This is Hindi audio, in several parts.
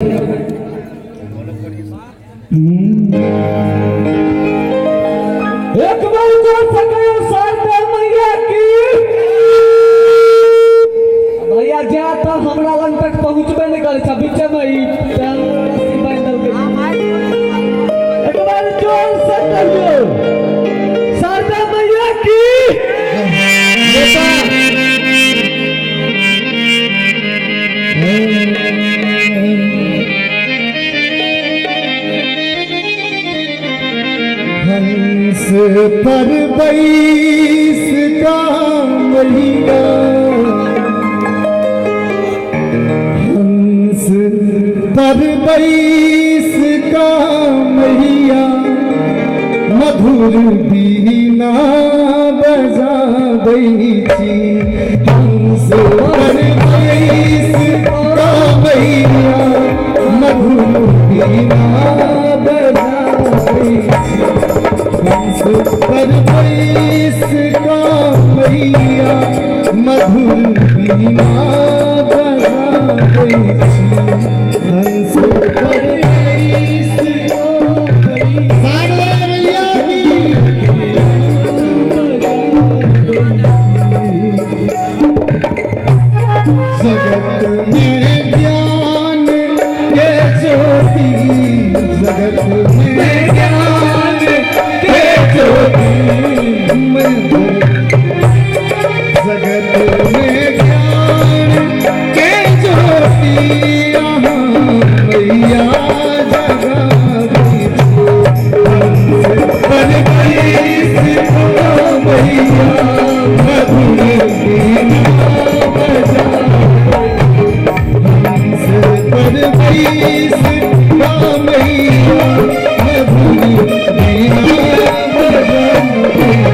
एक बार जोर से कहो शारदा मैया की। भैया जा तो हमरा लग तक पहुंचबे नहीं करे छ बीच में ही बांधल के। एक बार जोर से कहो शारदा मैया की। हंस पर बैस कामलिया, हंस पर बैस कामलिया, मधुर बीना बजाबै छी। हंस पर बैस कामलिया, मधुर बीना बजाबै छी। हंस पर बैस कामैया, मधुर बीना बजाबै छी। हंस पर बैस कामैया, जगत में ज्ञान के ज्योति, जगत में ज्ञान के ज्योति, जगत में ज्ञान के ज्योति, मैया जगाबै छी। हंस पर बैस कामैया, मधुर बीना बजाबै। हंस पर बैस कामैया, मधुर बीना बजाबै।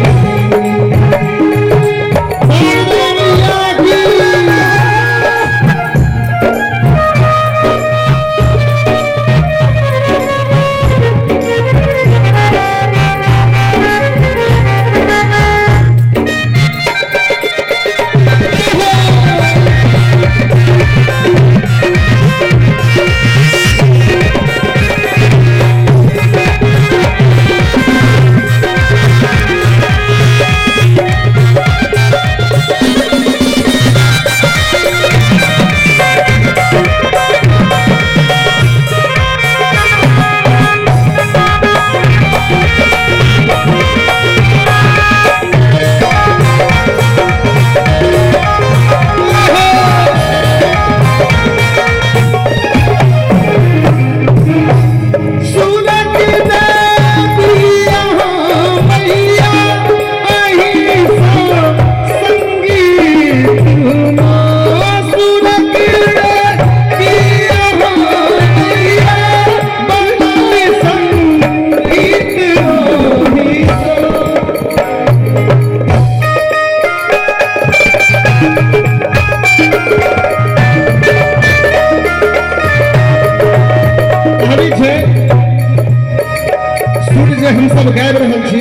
हम सब गाबि रहल छी,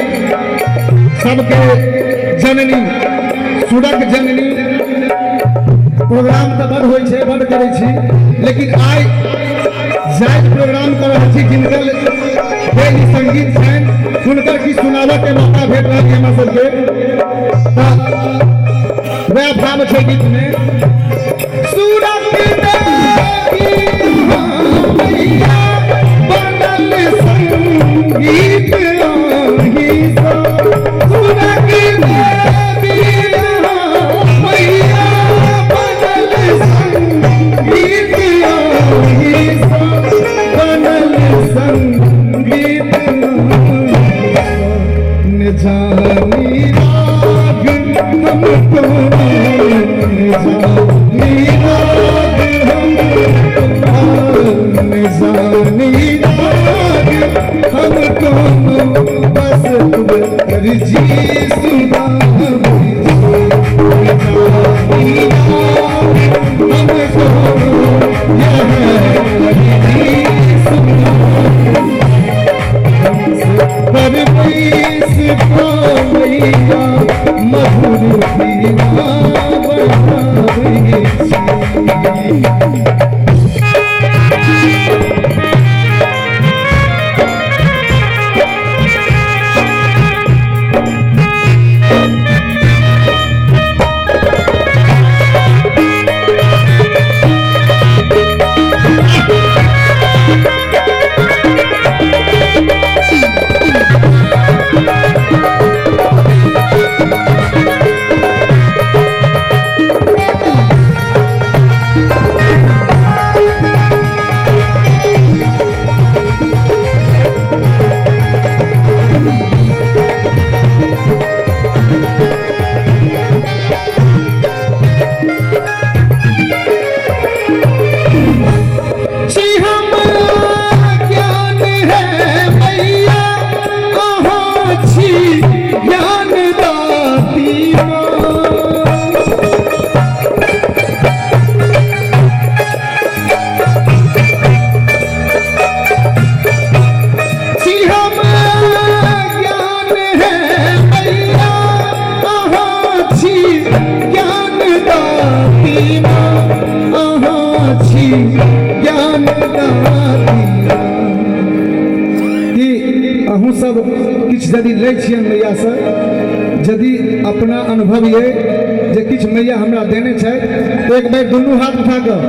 सबके जननी सुरक जननी। प्रोग्राम तो बड़ होइ छै, बड़ करै छी, लेकिन आइ जाइत प्रोग्राम कर रहल छी जिनकर बेली संगीत छनि, हुनकर की सुनाबऽ के मौका भेट रहल छै हमरा सबके। वह भाव छै गीत में, सुरक देवी मैया बनल संगीत आही सो। सुरक देवी मैया बनल संगीत आही सो, बनल संगीत न जानी राग हमको, न जानी राग हमको। सब किछु यदि लै छियनि मैया से, यदि अपना अनुभव ये जे किछु मैया हमरा देने छथि तो एक बेर दुनू हाथ उठा कऽ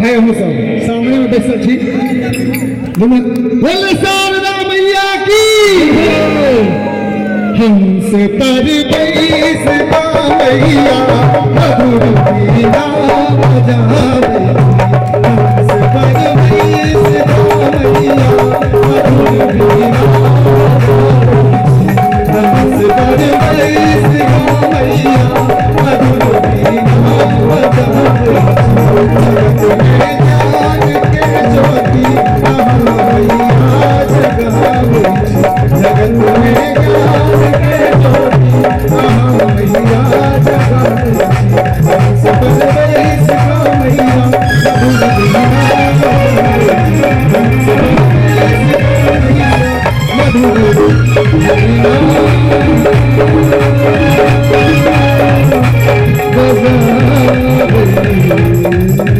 भाई हम सब सामने में बैसल छी, बोले शारदा मैया की, हमसे परदेश का मैया मधुर वीणा बजावे, हमसे परदेश का मैया मधुर वीणा बजावे, हमसे परदेश का मैया मधुर वीणा बजावे, जगत में ज्ञान के ज्योति हम मैया जगावे, जगत में ज्ञान के ज्योति हम मैया जगावे, हमसे परदेश का मैया मधुर वीणा बजावे, हमसे परदेश का मैया मधुर वीणा बजावे।